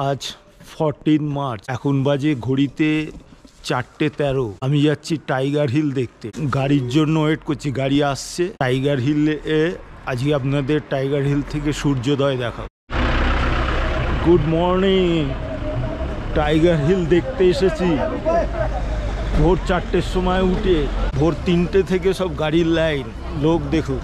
আজ 14 মার্চ, এখন বাজে ঘড়িতে 4:13। আমি যাচ্ছি টাইগার হিল দেখতে, গাড়ির জন্য ওয়েট করছি, গাড়ি আসছে। টাইগার হিলে আজকে আপনাদের টাইগার হিল থেকে সূর্যোদয় দেখাবো। গুড মর্নিং, টাইগার হিল দেখতে এসেছি। ভোর 4টের সময় উঠে ভোর 3টে থেকে সব গাড়ির লাইন, লোক দেখুন।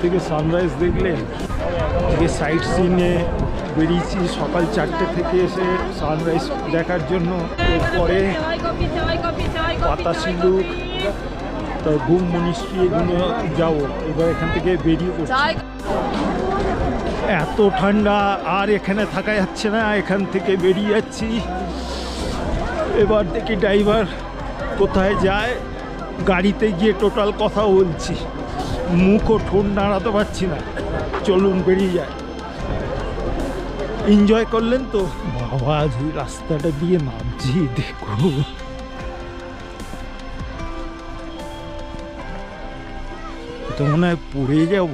থেকে সানরাইজ দেখলেন, থেকে সাইট সিনে বেরিয়েছি সকাল 4টে থেকে এসে সানরাইজ দেখার জন্য। এরপরে বাতাসি লুক, তো ঘুম মনিস্ট্রি এগুলো যাবো। এবার এখান থেকে বেরিয়ে পড়ছি। এত ঠান্ডা, আর এখানে থাকা যাচ্ছে না, এখান থেকে বেরিয়ে যাচ্ছি। এবার দেখি ড্রাইভার কোথায় যায়। গাড়িতে গিয়ে টোটাল কথা বলছি, মুখও ঠোঁট নাড়াতে পারছি না। চলুন বেরিয়ে যায়। এনজয় করলেন তো? বাবা, যে রাস্তাটা দিয়ে নামছি দেখো, তো মনে হয় পড়ে যাব,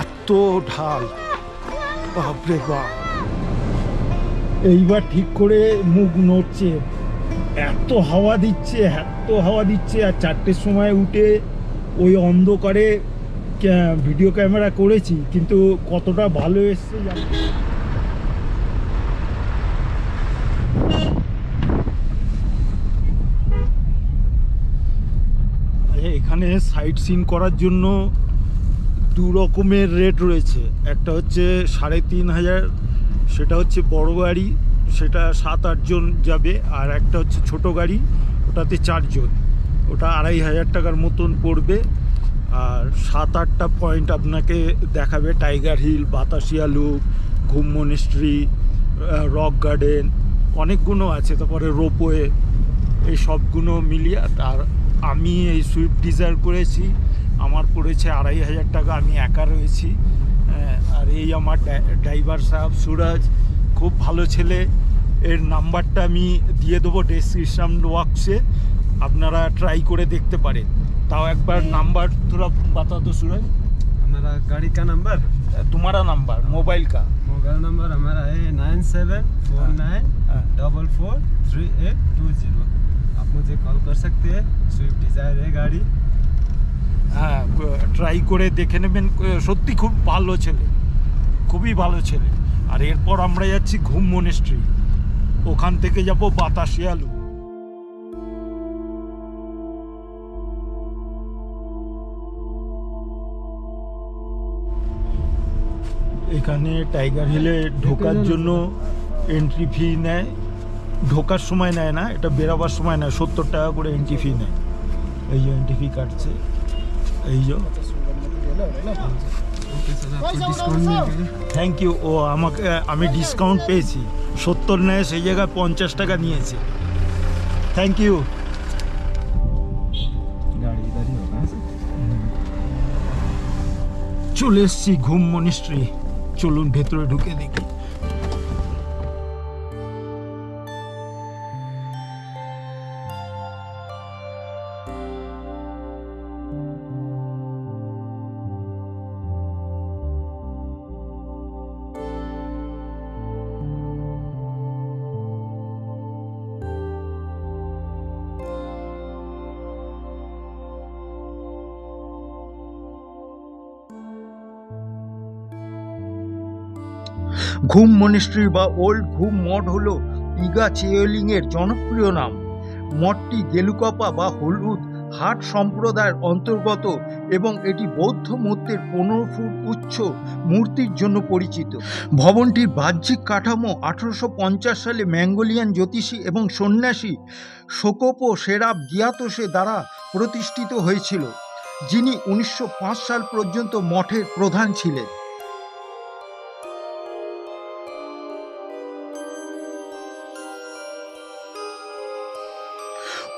এত ঢাল, বাপরে বাপ। এইবার ঠিক করে মুখ নড়ছে, এত হাওয়া দিচ্ছে, এত হাওয়া দিচ্ছে। আর 4টের সময় উঠে ওই অন্ধকারে ভিডিও ক্যামেরা করেছি, কিন্তু কতটা ভালো এসছে জানি। এখানে সাইট সিন করার জন্য 2 রকমের রেট রয়েছে। একটা হচ্ছে 3,500, সেটা হচ্ছে বড় গাড়ি, সেটা 7-8 জন যাবে। আর একটা হচ্ছে ছোট গাড়ি, ওটাতে 4 জন, ওটা 2,500 টাকার মতন পড়বে। আর 7-8টা পয়েন্ট আপনাকে দেখাবে। টাইগার হিল, বাতাসিয়া লুক, ঘুম মনিস্ট্রি, রক গার্ডেন, অনেকগুলো আছে। তারপরে রোপওয়ে, এই সবগুলো মিলিয়ে। আর আমি এই সুইফট ডিজায়ার করেছি, আমার পড়েছে 2,500 টাকা। আমি একা রয়েছি। আর এই আমার ড্রাইভার সাহেব সুরাজ, খুব ভালো ছেলে। এর নাম্বারটা আমি দিয়ে দেবো ডেসক্রিপশন বক্সে, আপনারা ট্রাই করে দেখতে পারেন। ताओ एक बार नंबर थोड़ा बता दो सूरज। हमारा गाड़ी का नंबर, तुम्हारा नंबर, मोबाइल का मोबाइल नंबर हमारा है 9749443820। आप मुझे कॉल कर सकते हैं। स्विफ्ट डिजायर है गाड़ी। हाँ, ट्राई करे देखे नेबेन, सत्यि खूब भालो छेले, खूबই ভালো ছেলে। আর এরপর আমরা যাচ্ছি ঘুম মনিস্ট্রি, ওখান থেকে যাব বাতাসিয়া লুক। এখানে টাইগার হিলে ঢোকার জন্য এন্ট্রি ফি নেয়। ঢোকার সময় নেয় না, এটা বেরোবার সময় নেয়। 70 টাকা করে এন্ট্রি ফি নেয়। এই যে এন্ট্রি ফি কাটছে, এই যে ओके सर, आपको डिस्काउंट मिल गया। Thank you. ও আমাকে, আমি ডিসকাউন্ট পেয়েছি, 70 নেয় সেই জায়গায় 50 টাকা নিয়েছে। Thank you. गाड़ी इधर ही होगा सर। চলে এসছি ঘুম মনিস্ট্রি, চলুন ভেতরে ঢুকে দেখি। ঘুম মনিস্ট্রি বা ওল্ড ঘুম মঠ হলো ইগা চেয়োলিং এর জনপ্রিয় নাম। মঠটি গেলুকাপা বা হলুদ হাট সম্প্রদায়ের অন্তর্গত এবং এটি বৌদ্ধ মূর্তির 15 ফুট উচ্চ মূর্তির জন্য পরিচিত। ভবনটির বাহ্যিক কাঠামো 1850 সালে ম্যাঙ্গোলিয়ান জ্যোতিষী এবং সন্ন্যাসী শোকোপো সেরাব গিয়াতোসে দ্বারা প্রতিষ্ঠিত হয়েছিল, যিনি 1905 সাল পর্যন্ত মঠের প্রধান ছিলেন।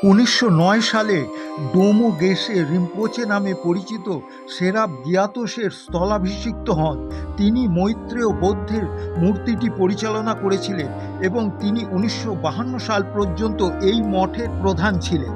1909 সালে ডোমো গেসে রিম্পোচে নামে পরিচিত সেরাব গিয়াতোসের স্থলাভিষিক্ত হন। তিনি মৈত্রেয় বৌদ্ধের মূর্তিটি পরিচালনা করেছিলেন এবং তিনি 1952 সাল পর্যন্ত এই মঠের প্রধান ছিলেন।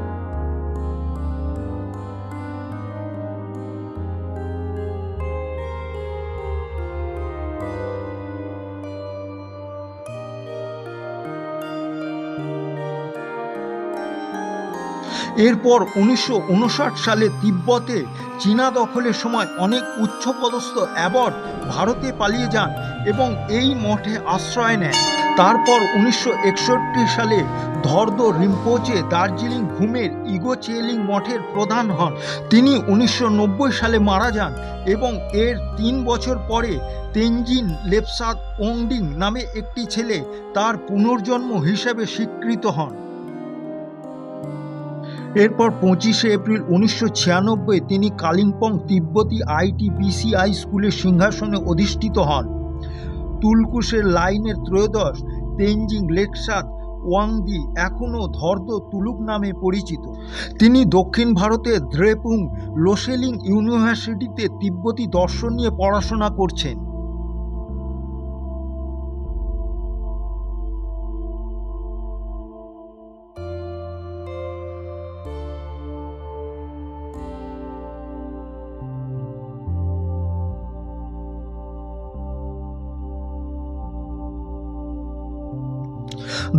এরপর 1959 সালে তিব্বতে চীনা দখলের সময় অনেক উচ্চপদস্থ অ্যাবট ভারতে পালিয়ে যান এবং এই মঠে আশ্রয় নেন। তারপর 1961 সালে ধর্দ রিম্পোচে দার্জিলিং ঘুমের ইগো চেলিং মঠের প্রধান হন। তিনি 1990 সালে মারা যান এবং এর 3 বছর পরে তেনজিন লেপসাদ ওংডিং নামে একটি ছেলে তার পুনর্জন্ম হিসেবে স্বীকৃত হন। এরপর 25 এপ্রিল 1996 তিনি কালিম্পং তিব্বতী ITBCI স্কুলের সিংহাসনে অধিষ্ঠিত হন। তুলকুশের লাইনের ত্রয়োদশ তেনজিং লেকসাদ ওয়াংদি এখনও ধর্দ তুলুক নামে পরিচিত। তিনি দক্ষিণ ভারতের দ্রেপুং লোসেলিং ইউনিভার্সিটিতে তিব্বতী দর্শন নিয়ে পড়াশোনা করছেন।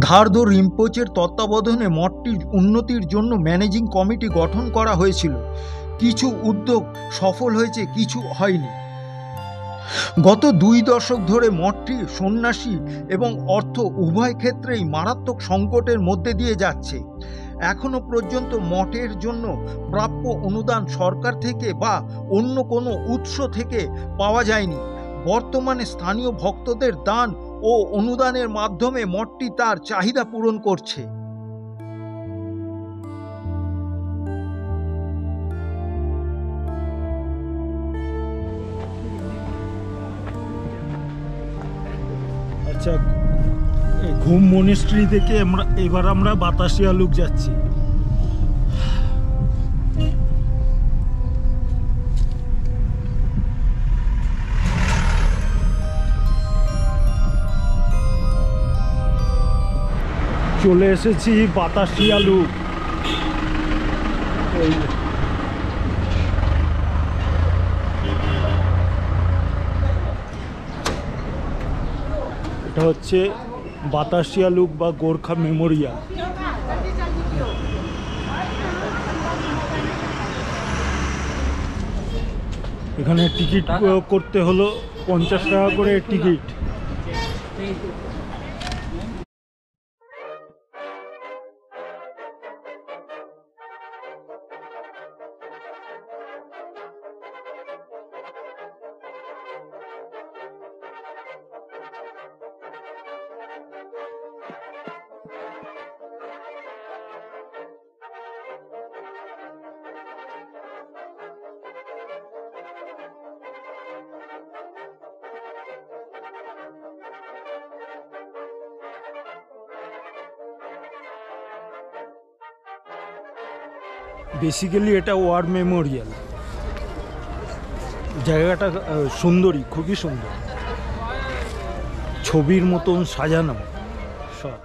ধার্দ রিম্পোচের তত্ত্বাবধানে মঠটির উন্নতির জন্য ম্যানেজিং কমিটি গঠন করা হয়েছিল। কিছু উদ্যোগ সফল হয়েছে, কিছু হয়নি। গত 2 দশক ধরে মঠটি সন্ন্যাসী এবং অর্থ উভয় ক্ষেত্রেই মারাত্মক সংকটের মধ্যে দিয়ে যাচ্ছে। এখনো পর্যন্ত মঠের জন্য প্রাপ্য অনুদান সরকার থেকে বা অন্য কোনো উৎস থেকে পাওয়া যায়নি। বর্তমানে স্থানীয় ভক্তদের দান ও অনুদানের মাধ্যমে মঠটি তার চাহিদা পূরণ করছে। আচ্ছা, ঘুম মনিস্ট্রি থেকে এবার আমরা বাতাসিয়া লুক যাচ্ছি। চলে এসেছি বাতাসিয়া লুক। এটা হচ্ছে বাতাসিয়া লুক বা গোর্খা মেমোরিয়াল। এখানে টিকিট করতে হলো 50 টাকা করে টিকিট। বেসিক্যালি এটা ওয়ার মেমোরিয়াল। জায়গাটা সুন্দরী, খুবই সুন্দর, ছবির মতন সাজানো সব।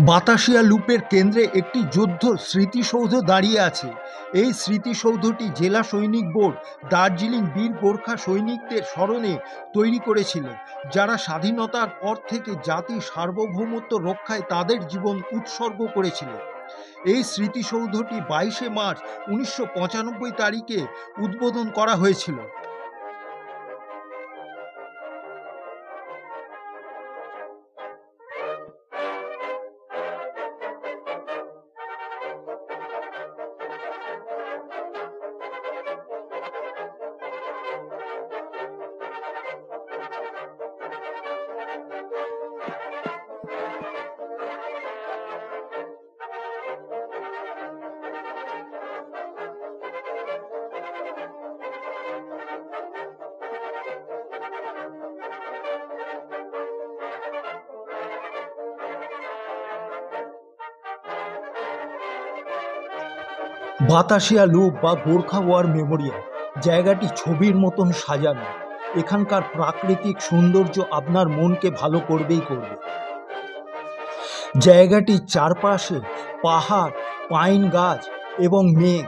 বাতাসিয়া লুপের কেন্দ্রে একটি যুদ্ধ স্মৃতিসৌধ দাঁড়িয়ে আছে। এই স্মৃতিসৌধটি জেলা সৈনিক বোর্ড দার্জিলিং বীর গোর্খা সৈনিকদের স্মরণে তৈরি করেছিল, যারা স্বাধীনতার পর থেকে জাতির সার্বভৌমত্ব রক্ষায় তাদের জীবন উৎসর্গ করেছিল। এই স্মৃতিসৌধটি 22শে মার্চ 1995 তারিখে উদ্বোধন করা হয়েছিল। বাতাসিয়া লুপ বা গোর্খা ওয়ার মেমোরিয়াল জায়গাটি ছবির মতন সাজানো। এখানকার প্রাকৃতিক সৌন্দর্য আপনার মনকে ভালো করবেই করবে। জায়গাটির চারপাশে পাহাড়, পাইন গাছ এবং মেঘ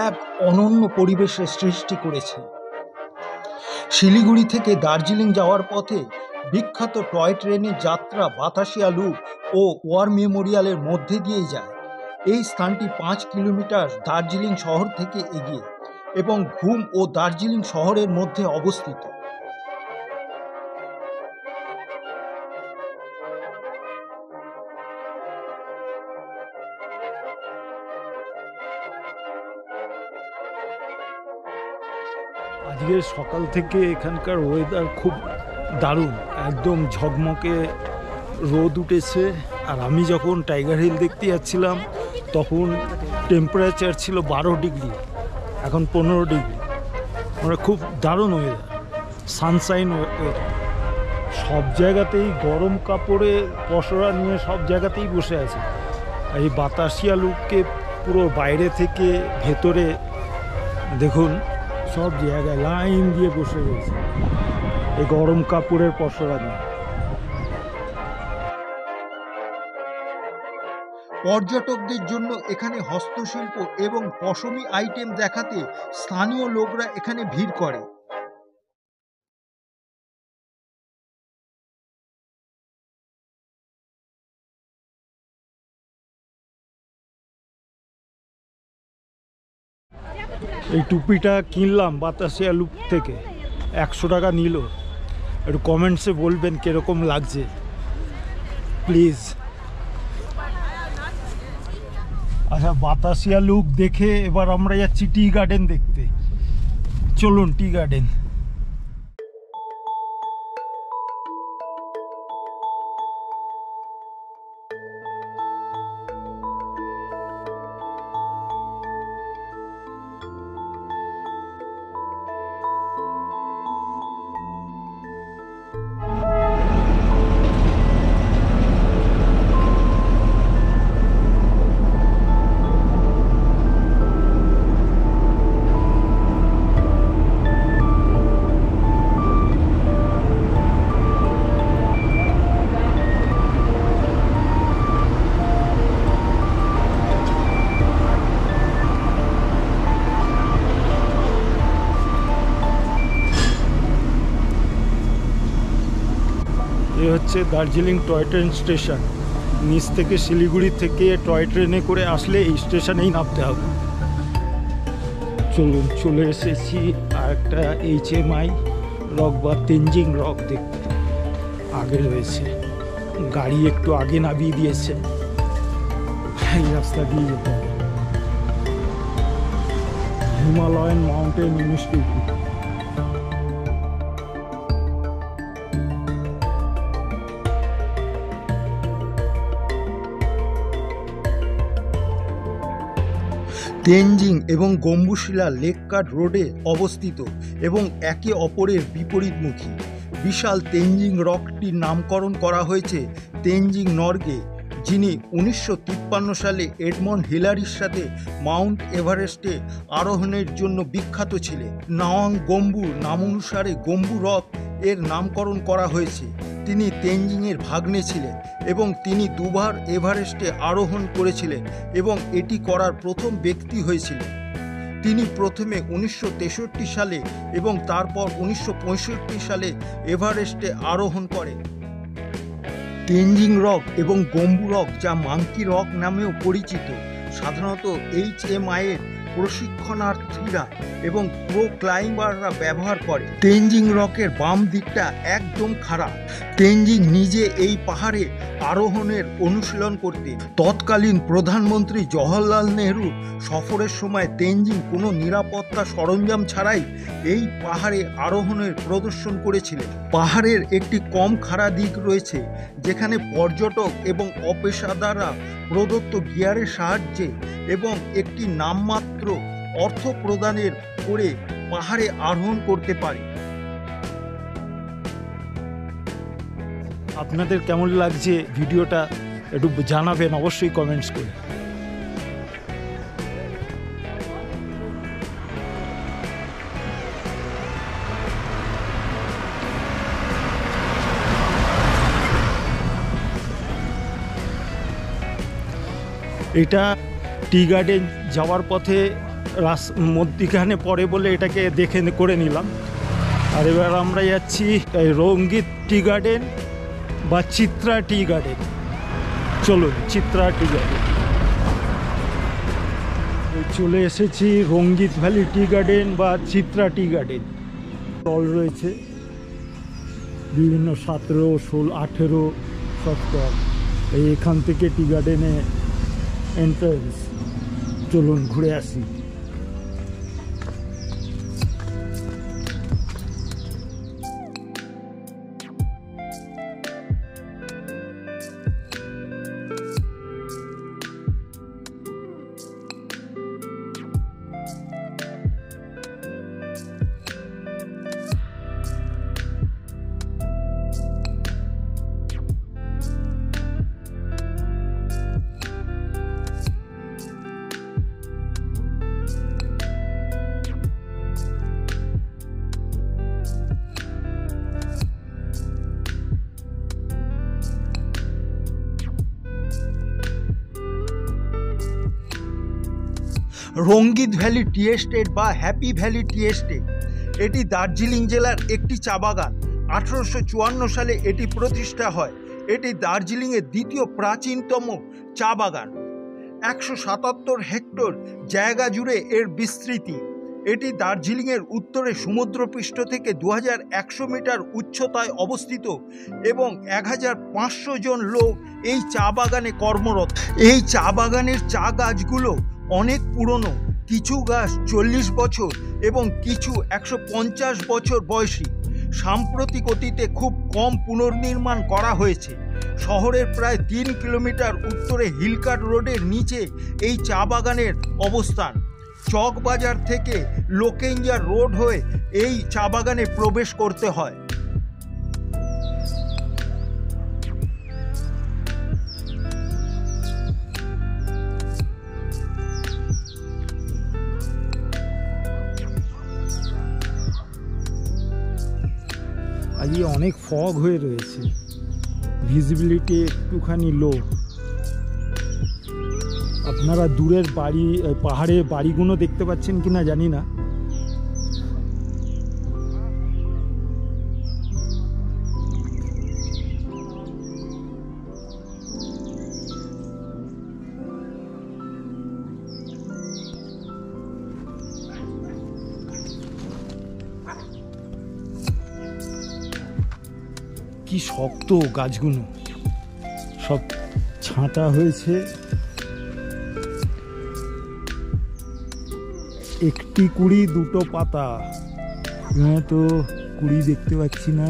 এক অনন্য পরিবেশের সৃষ্টি করেছে। শিলিগুড়ি থেকে দার্জিলিং যাওয়ার পথে বিখ্যাত টয় ট্রেনের যাত্রা বাতাসিয়া লুপ ও ওয়ার মেমোরিয়ালের মধ্যে দিয়েই যায়। এই স্থানটি 5 কিলোমিটার দার্জিলিং শহর থেকে এগিয়ে এবং ঘুম ও দার্জিলিং শহরের মধ্যে অবস্থিত। আজকে সকাল থেকে এখানকার ওয়েদার খুব দারুণ, একদম ঝকমকে রোদ উঠেছে। আর আমি যখন টাইগার হিল দেখতে যাচ্ছিলাম তখন টেম্পারেচার ছিল 12 ডিগ্রি, এখন 15 ডিগ্রি। মানে খুব দারুণ ওয়েদার, সানশাইন ওয়েদার। সব জায়গাতেই গরম কাপড়ে পসরা নিয়ে সব জায়গাতেই বসে আছে। আর এই বাতাসিয়া লুপকে পুরো বাইরে থেকে ভেতরে দেখুন, সব জায়গায় লাইন দিয়ে বসে রয়েছে এই গরম কাপড়ের পসরা নিয়ে। পর্যটকদের জন্য এখানে হস্তশিল্প এবং পশমি আইটেম দেখাতে স্থানীয় লোকরা এখানে ভিড় করে। এই টুপিটা কিনলাম বাতাসিয়া লুপ থেকে, 100 টাকা নিল। একটু কমেন্টসে বলবেন কীরকম লাগছে প্লিজ। আচ্ছা, বাতাসিয়া লুপ দেখে এবার আমরা যাচ্ছি টি গার্ডেন দেখতে। চলুন টি গার্ডেন। হচ্ছে দার্জিলিং টয় ট্রেন স্টেশন। নিচ থেকে শিলিগুড়ি থেকে টয় ট্রেনে করে আসলে এই স্টেশনেই নামতে হবে। চলুন, চলে এসেছি আর একটা HMI রক বা তেনজিং রক দেখতে। আগে রয়েছে, গাড়ি একটু আগে নামিয়ে দিয়েছে, এই রাস্তা দিয়ে যেতে হবে। Himalayan mountain institute. তেনজিং এবং গম্বুশিলা লেককাট রোডে অবস্থিত এবং একে অপরের বিপরীতমুখী। বিশাল তেনজিং রকটির নামকরণ করা হয়েছে তেনজিং নর্গে, যিনি 1953 সালে এডমন্ড হিলারির সাথে মাউন্ট এভারেস্টে আরোহণের জন্য বিখ্যাত ছিলেন। নাওয়াং গম্বুর নামানুসারে গম্বু রক এর নামকরণ করা হয়েছে। তিনি তেনজিংয়ের ভাগ্নে ছিলেন এবং তিনি দুবার এভারেস্টে আরোহণ করেছিলেন এবং এটি করার প্রথম ব্যক্তি হয়েছিলেন। তিনি প্রথমে 1963 সালে এবং তারপর 1965 সালে এভারেস্টে আরোহণ করেন। তেনজিং রক এবং গম্বু রক, যা মাঙ্কি রক নামেও পরিচিত, সাধারণত HMI এর প্রশিক্ষণার্থীরা এবং প্রো ক্লাইম্বাররা ব্যবহার করে। তেনজিং রকের বাম দিকটা একদম খাড়া। তেনজিং নিজে এই পাহাড়ে আরোহণের অনুশীলন করতেন। তৎকালীন প্রধানমন্ত্রী জওহরলাল নেহরু সফরের সময় তেনজিং কোনো নিরাপত্তা সরঞ্জাম ছাড়াই এই পাহাড়ে আরোহণের প্রদর্শন করেছিলেন। পাহাড়ের একটি কম খাড়া দিক রয়েছে, যেখানে পর্যটক এবং অপেশাদাররা প্রদত্ত গিয়ারের সাহায্যে এবং একটি নামমাত্র অর্থ প্রদানের করে পাহাড়ে আরোহণ করতে পারে। আপনাদের কেমন লাগছে ভিডিওটা একটু জানাবেন অবশ্যই কমেন্টস করে। এটা টি গার্ডেন যাওয়ার পথে মধ্যিখানে পড়ে বলে এটাকে দেখে করে নিলাম। আর এবার আমরা যাচ্ছি রঙ্গিত টি গার্ডেন বা চিত্রা টি গার্ডেন। চলুন, চিত্রা টি গার্ডেন। চলে এসেছি রঙ্গিত ভ্যালি টি গার্ডেন বা চিত্রা টি গার্ডেন। স্টল রয়েছে বিভিন্ন 17, 16, 18 সব স্টল। এখান থেকে টি গার্ডেনে এন্ট্রান্স। চলুন ঘুরে আসি। রঙ্গিত ভ্যালি টি এস্টেট বা হ্যাপি ভ্যালি টি এস্টেট, এটি দার্জিলিং জেলার একটি চা বাগান। 1854 সালে এটি প্রতিষ্ঠা হয়। এটি দার্জিলিংয়ের দ্বিতীয় প্রাচীনতম চা বাগান। 177 হেক্টর জায়গা জুড়ে এর বিস্তৃতি। এটি দার্জিলিংয়ের উত্তরে সমুদ্রপৃষ্ঠ থেকে 2100 মিটার উচ্চতায় অবস্থিত এবং 1500 জন লোক এই চা বাগানে কর্মরত। এই চা বাগানের চা গাছগুলো অনেক পুরনো। কিছু গাছ 40 বছর এবং কিছু 150 বছর বয়সী। সাম্প্রতিক অতীতে খুব কম পুনর্নির্মাণ করা হয়েছে। শহরের প্রায় 3 কিলোমিটার উত্তরে হিলকাট রোডের নিচে এই চা বাগানের অবস্থান। চক বাজার থেকে লোকেঞ্জার রোড হয়ে এই চা বাগানে প্রবেশ করতে হয়। আজকে অনেক ফগ হয়ে রয়েছে, ভিজিবিলিটি একটুখানি লো। আপনারা দূরের বাড়ি, পাহাড়ের বাড়িগুলো দেখতে পাচ্ছেন কিনা জানি না। কি শক্ত গাছগুলো, সব ছাঁটা হয়েছে। একটি কুড়ি, দুটো পাতা, এখানে তো কুড়ি দেখতে পাচ্ছি না।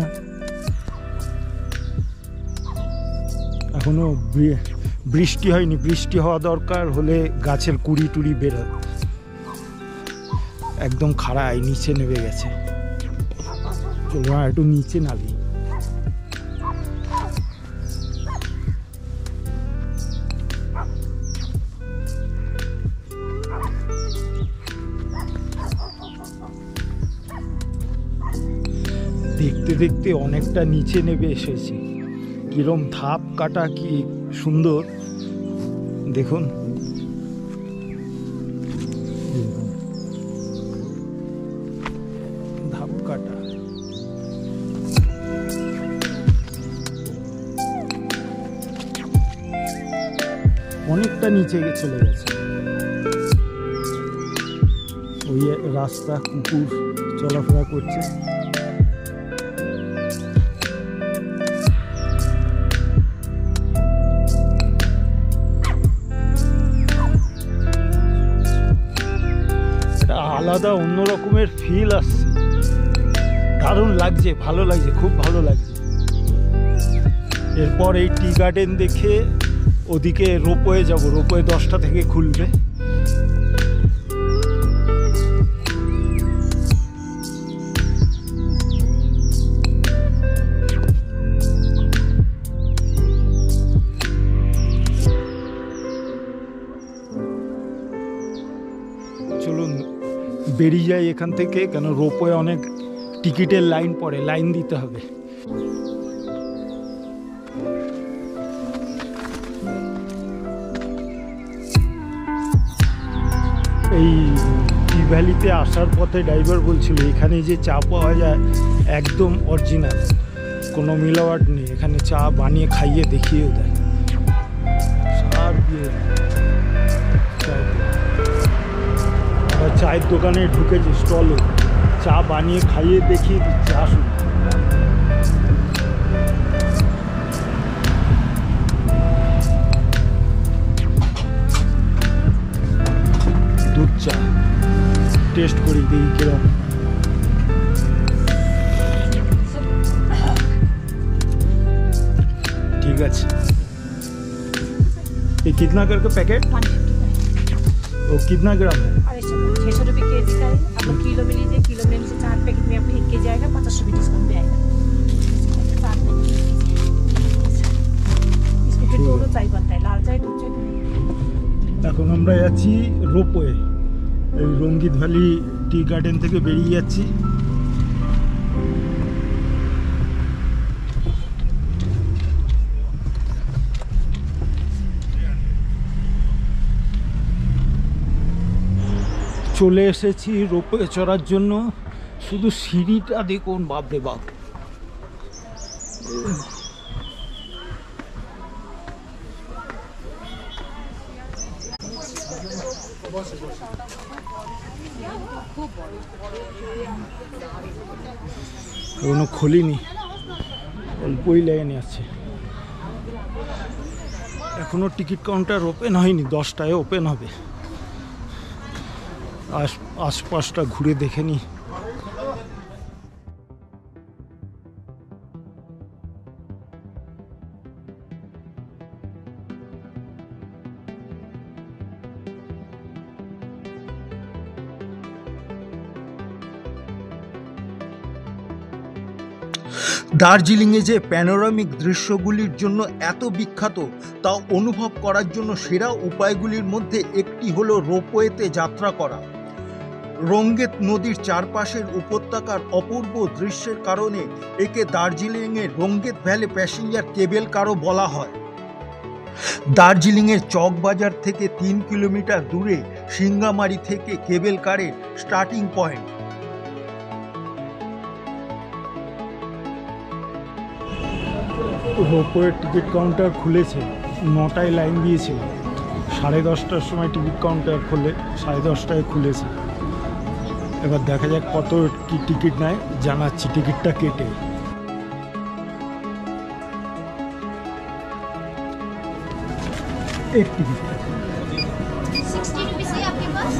এখনো বৃষ্টি হয়নি, বৃষ্টি হওয়া দরকার, হলে গাছের কুড়ি টুড়ি বেরোয়। একদম খাড়ায় নিচে নেমে গেছে। চলো একটু নিচে নামি। দেখতে দেখতে অনেকটা নিচে নেমে এসেছি। কিরম ধাপ কাটা, কি সুন্দর দেখুন। ধাপ কাটা, অনেকটা নিচে চলে গেছে। ওই রাস্তা, কুকুর চলাফেরা করছে। আলাদা অন্য রকমের ফিল আসছে, দারুণ লাগছে, ভালো লাগছে, খুব ভালো লাগছে। এরপর এই টি গার্ডেন দেখে ওদিকে রোপওয়ে যাব। রোপওয়ে 10টা থেকে খুলবে। চলুন বেরিয়ে যাই এখান থেকে, কেন রোপওয়ে অনেক টিকিটের লাইন পড়ে, লাইন দিতে হবে। এই টি ভ্যালিতে আসার পথে ড্রাইভার বলছিল এখানে যে চা পাওয়া যায় একদম অরিজিনাল, কোনো মিলাওয়াট নেই। এখানে চা বানিয়ে খাইয়ে দেখিয়েও দেয়। সার দিয়ে চায়ের দোকানে ঢুকেছে, স্টলে চা বানিয়ে খাইয়ে দেখিয়ে দিচ্ছে। আসুন। দুধ চা টেস্ট করি, দিই কিরম। ठीक है। ये कितना करके पैकेट? 150 वो कितना ग्राम है? 600 रुपये केजी का है। आपको किलो में लीजिए, किलो में से 4 पैकेट में आपको 1 केजी आएगा, 50 रुपये डिस्काउंट भी आएगा। इसमें फिर दोनों चाय बनता है, लाल चाय, दूध चाय। এখন আমরা যাচ্ছি রোপওয়ে। এই রঙ্গিত ভ্যালি টি গার্ডেন থেকে বেরিয়ে যাচ্ছি। চলে এসেছি রোপওয়ে চড়ার জন্য। শুধু সিঁড়িটা দেখুন, বাপরে বাপ। এখনো খুলিনি, অল্পই লাইনে আছে। এখনো টিকিট কাউন্টার ওপেন হয়নি, 10টায় ওপেন হবে। আশপাশটা ঘুরে দেখে নি। দার্জিলিংয়ে যে প্যানোরামিক দৃশ্যগুলির জন্য এত বিখ্যাত তা অনুভব করার জন্য সেরা উপায়গুলির মধ্যে একটি হলো রোপওয়েতে যাত্রা করা। রঙ্গিত নদীর চারপাশের উপত্যকার অপূর্ব দৃশ্যের কারণে একে দার্জিলিংয়ের রঙ্গিত ভ্যালি প্যাসেঞ্জার কেবল কারও বলা হয়। দার্জিলিংয়ের চকবাজার থেকে 3 কিলোমিটার দূরে সিঙ্গামারি থেকে কেবল কারের স্টার্টিং পয়েন্ট। রোপওয়ের টিকিট কাউন্টার খুলেছে, 9টায় লাইন দিয়েছিল, 10:30টার সময় টিকিট কাউন্টার খোলে, 10:30টায় খুলেছে। এবার দেখা যাক কত কি টিকিট নেয়, জানাচ্ছি টিকিটটা কেটে। एक टिकट 60 रुपीस है आपके पास?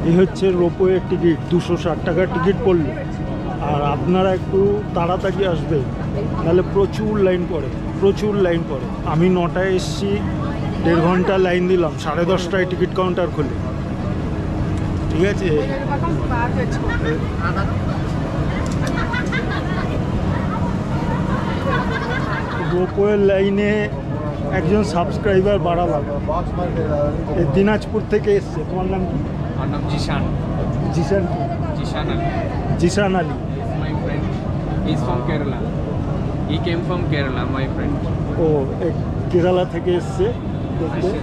এই হচ্ছে রোপওয়ের টিকিট, 260 টাকার টিকিট পড়লো। আর আপনারা একটু তাড়াতাড়ি আসবেন, তাহলে প্রচুর লাইন পড়ে। আমি 9টায় এসছি, 1.5 ঘন্টা লাইন দিলাম, 10:30টায় টিকিট কাউন্টার খোলে। ঠিক আছে, রোপওয়ের লাইনে একজন সাবস্ক্রাইবার বাড়ালাম, দিনাজপুর থেকে এসছে। তোমার নাম কি? আমার নাম জিশান। জিশান কি? Zeeshan Ali. Zeeshan Ali. My friend. He's from Kerala. He came from Kerala, my friend. ও কেরালা থেকে এসছে দেখতে।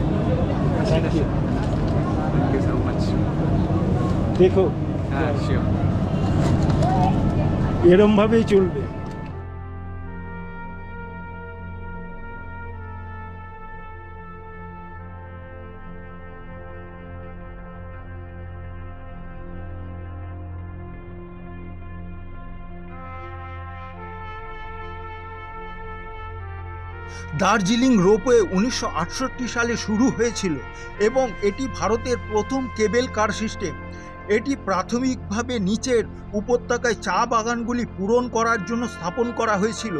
Thank you. Thank you so much. দেখো Sure. এরমভাবেই চলবে। দার্জিলিং রোপওয়ে 1968 সালে শুরু হয়েছিল এবং এটি ভারতের প্রথম কেবল কার সিস্টেম। এটি প্রাথমিকভাবে নিচের উপত্যকায় চা বাগানগুলি পূরণ করার জন্য স্থাপন করা হয়েছিল,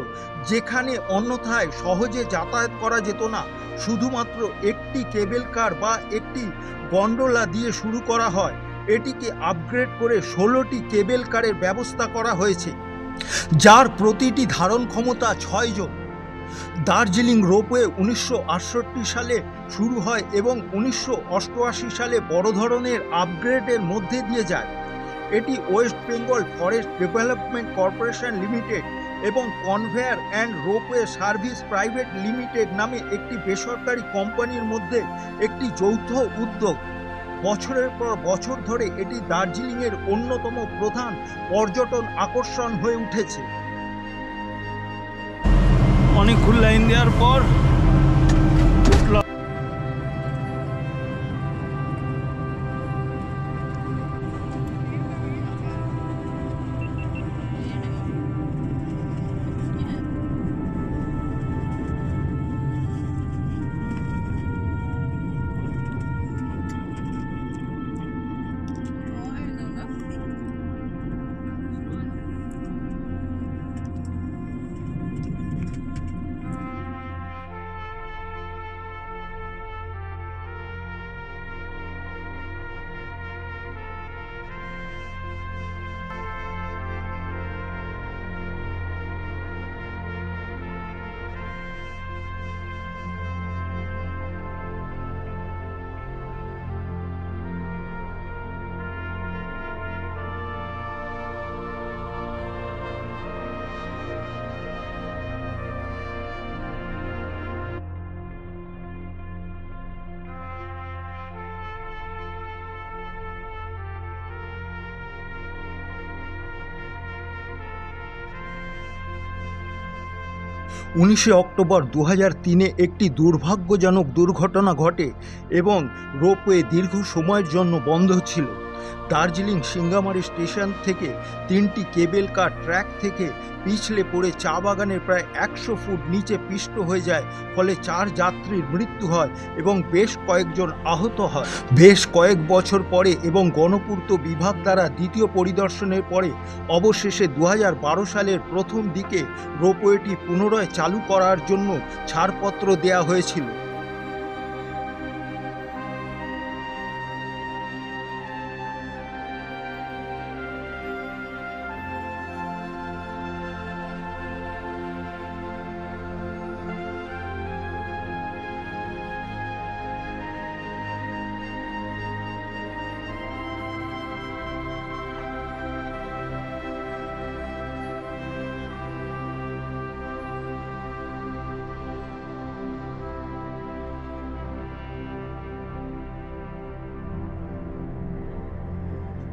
যেখানে অন্যথায় সহজে যাতায়াত করা যেত না। শুধুমাত্র একটি কেবল কার বা একটি গন্ডোলা দিয়ে শুরু করা হয়। এটিকে আপগ্রেড করে 16টি কেবল কারের ব্যবস্থা করা হয়েছে, যার প্রতিটি ধারণ ক্ষমতা 6 জন। দার্জিলিং রোপওয়ে 1968 সালে শুরু হয় এবং 1988 সালে বড় ধরনের আপগ্রেডের মধ্যে দিয়ে যায়। এটি West Bengal forest development corporation limited এবং conveyor and ropeway service private limited নামে একটি বেসরকারি কোম্পানির মধ্যে একটি যৌথ উদ্যোগ। বছরের পর বছর ধরে এটি দার্জিলিংয়ের অন্যতম প্রধান পর্যটন আকর্ষণ হয়ে উঠেছে। অনেকক্ষণ লাইন দেওয়ার পর উঠলাম। উনিশে অক্টোবর 2003-এ একটি দুর্ভাগ্যজনক দুর্ঘটনা ঘটে এবং রোপওয়ে দীর্ঘ সময়ের জন্য বন্ধ ছিল। দার্জিলিং সিঙ্গামারি স্টেশন থেকে 3টি কেবল কার ট্র্যাক থেকে পিছলে পড়ে চা বাগানের প্রায় 100 ফুট নিচে পিষ্ট হয়ে যায়, ফলে 4 যাত্রীর মৃত্যু হয় এবং বেশ কয়েকজন আহত হয়। বেশ কয়েক বছর পরে এবং গণপূর্ত বিভাগ দ্বারা দ্বিতীয় পরিদর্শনের পরে অবশেষে 2012 সালের প্রথম দিকে রোপওয়েটি পুনরায় চালু করার জন্য ছাড়পত্র দেয়া হয়েছিল।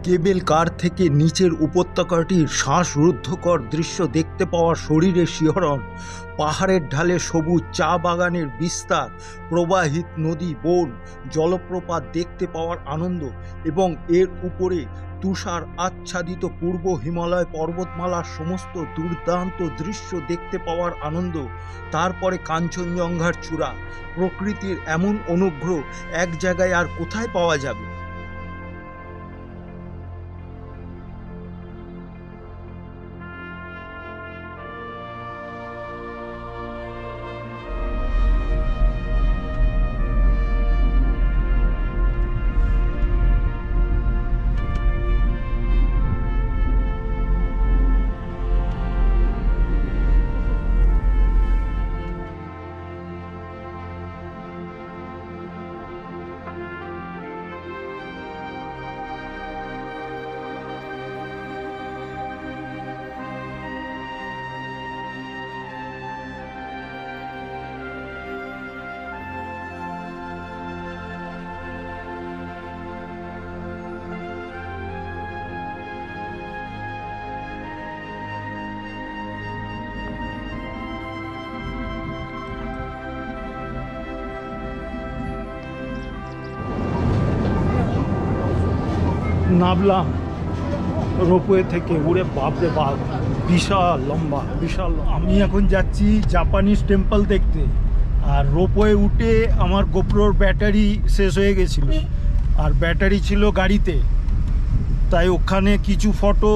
কেবেল কার থেকে নিচের উপত্যকাটির শ্বাসরুদ্ধকর দৃশ্য দেখতে পাওয়ার শরীরে শিহরণ, পাহাড়ের ঢালে সবুজ চা বাগানের বিস্তার, প্রবাহিত নদী, বন, জলপ্রপাত দেখতে পাওয়ার আনন্দ এবং এর উপরে তুষার আচ্ছাদিত পূর্ব হিমালয় পর্বতমালার সমস্ত দুর্দান্ত দৃশ্য দেখতে পাওয়ার আনন্দ, তারপরে কাঞ্চনজঙ্ঘার চূড়া, প্রকৃতির এমন অনুগ্রহ এক জায়গায় আর কোথায় পাওয়া যাবে? নামলাম রোপওয়ে থেকে, উড়ে বাপরে বাপ, বিশাল লম্বা, আমি এখন যাচ্ছি জাপানিজ টেম্পল দেখতে। আর রোপওয়ে উঠে আমার গোপ্রোর ব্যাটারি শেষ হয়ে গেছিল, আর ব্যাটারি ছিল গাড়িতে, তাই ওখানে কিছু ফটো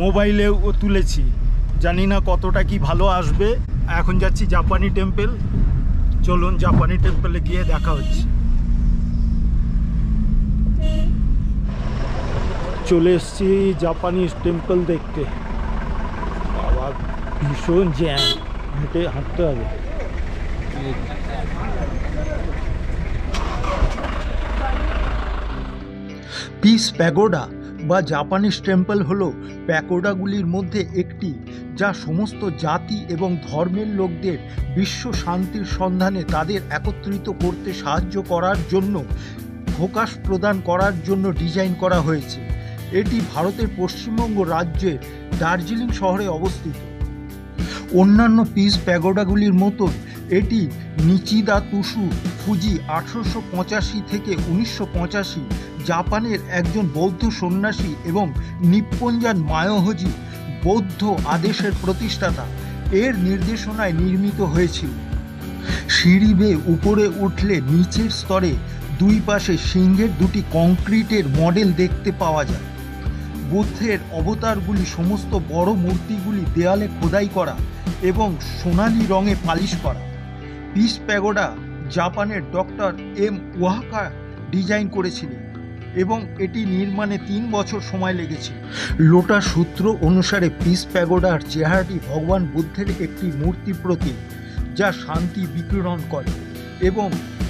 মোবাইলেও তুলেছি, জানি না কতটা কি ভালো আসবে। এখন যাচ্ছি জাপানি টেম্পল, চলুন জাপানি টেম্পলে গিয়ে দেখা হচ্ছে। চলে এসছি জাপানিজ টেম্পল দেখতে। বাবা ভীষণ জ্যাম, হেঁটে হাঁটতে হবে। পিস প্যাগোডা বা জাপানিজ টেম্পল হলো প্যাগোডাগুলির মধ্যে একটি, যা সমস্ত জাতি এবং ধর্মের লোকদের বিশ্ব শান্তির সন্ধানে তাদের একত্রিত করতে সাহায্য করার জন্য ফোকাস প্রদান করার জন্য ডিজাইন করা হয়েছে। এটি ভারতের পশ্চিমবঙ্গ রাজ্যের দার্জিলিং শহরে অবস্থিত। অন্যান্য পিস প্যাগোডাগুলির মতন এটি নিচিদা তুসু ফুজি 1885 থেকে 1985 জাপানের একজন বৌদ্ধ সন্ন্যাসী এবং নিপ্পনজান মায়োহোজি বৌদ্ধ আদেশের প্রতিষ্ঠাতা এর নির্দেশনায় নির্মিত হয়েছিল। সিঁড়ি বেয়ে উপরে উঠলে নিচের স্তরে দুই পাশে সিংহের দুটি কংক্রিটের মডেল দেখতে পাওয়া যায়। বুদ্ধের অবতারগুলি সমস্ত বড় মূর্তিগুলি দেয়ালে খোদাই করা এবং সোনালি রঙে পালিশ করা। পিস প্যাগোডা জাপানের ডক্টর এম ওয়াহাকা ডিজাইন করেছিলেন এবং এটি নির্মাণে 3 বছর সময় লেগেছিল। লোটা সূত্র অনুসারে পিস প্যাগোডার চেহারাটি ভগবান বুদ্ধের একটি মূর্তি প্রতীক, যা শান্তি বিকিরণ করে এবং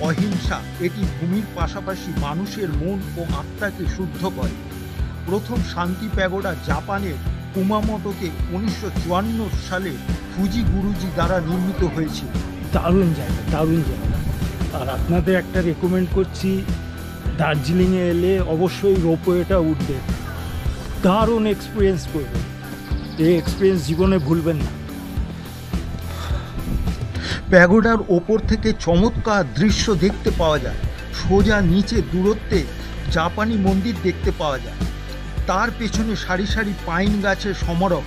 অহিংসা। এটি ভূমির পাশাপাশি মানুষের মন ও আত্মাকে শুদ্ধ করে। প্রথম শান্তি প্যাগোডা জাপানের কুমামোটোতে 1954 সালে ফুজি গুরুজি দ্বারা নির্মিত হয়েছিল। দারুণ জায়গা, দারুণ জায়গা। আর আপনাদের একটা রেকমেন্ড করছি, দার্জিলিংয়ে এলে অবশ্যই রোপওয়েটা উঠবে, দারুণ এক্সপিরিয়েন্স করবেন। এই এক্সপিরিয়েন্স জীবনে ভুলবেন না। প্যাগোডার ওপর থেকে চমৎকার দৃশ্য দেখতে পাওয়া যায়। সোজা নিচে দূরত্বে জাপানি মন্দির দেখতে পাওয়া যায়, তার পেছনে সারি সারি পাইন গাছের সমারোহ।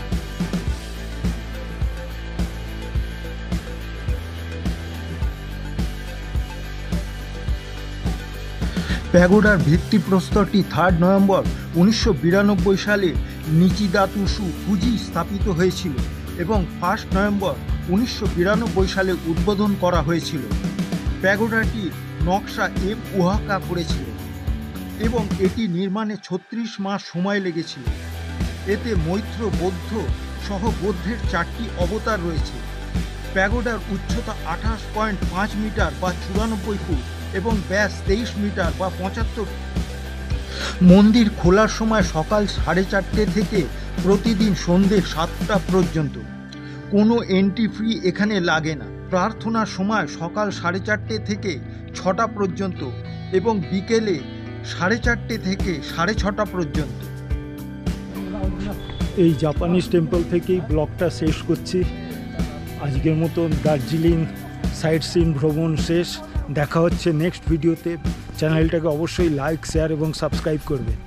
প্যাগোডার ভিত্তিপ্রস্তরটি 3 নভেম্বর 1992 সালে নিচিদাতুসু ফুজি স্থাপিত হয়েছিল এবং 1 নভেম্বর 1992 সালে উদ্বোধন করা হয়েছিল। প্যাগোডাটির নকশা এম ওয়াহাকা করেছিল এবং এটি নির্মাণে 36 মাস সময় লেগেছিল। এতে মৈত্র বৌদ্ধ সহ বৌদ্ধের 4টি অবতার রয়েছে। প্যাগোডার উচ্চতা 28.5 মিটার বা 94 ফুট এবং ব্যাস 23 মিটার বা 75। মন্দির খোলার সময় সকাল 4:30 থেকে প্রতিদিন সন্ধ্যে 7টা পর্যন্ত। কোনো এন্ট্রি ফি এখানে লাগে না। প্রার্থনার সময় সকাল 4:30 থেকে 6টা পর্যন্ত এবং বিকেলে 4:30 থেকে 6:30 পর্যন্ত। এই জাপানিজ টেম্পল থেকেই ব্লগটা শেষ করছি। আজকের মতো দার্জিলিং সাইট সিন ভ্রমণ শেষ। দেখা হচ্ছে নেক্সট ভিডিওতে। চ্যানেলটাকে অবশ্যই লাইক, শেয়ার এবং সাবস্ক্রাইব করবেন।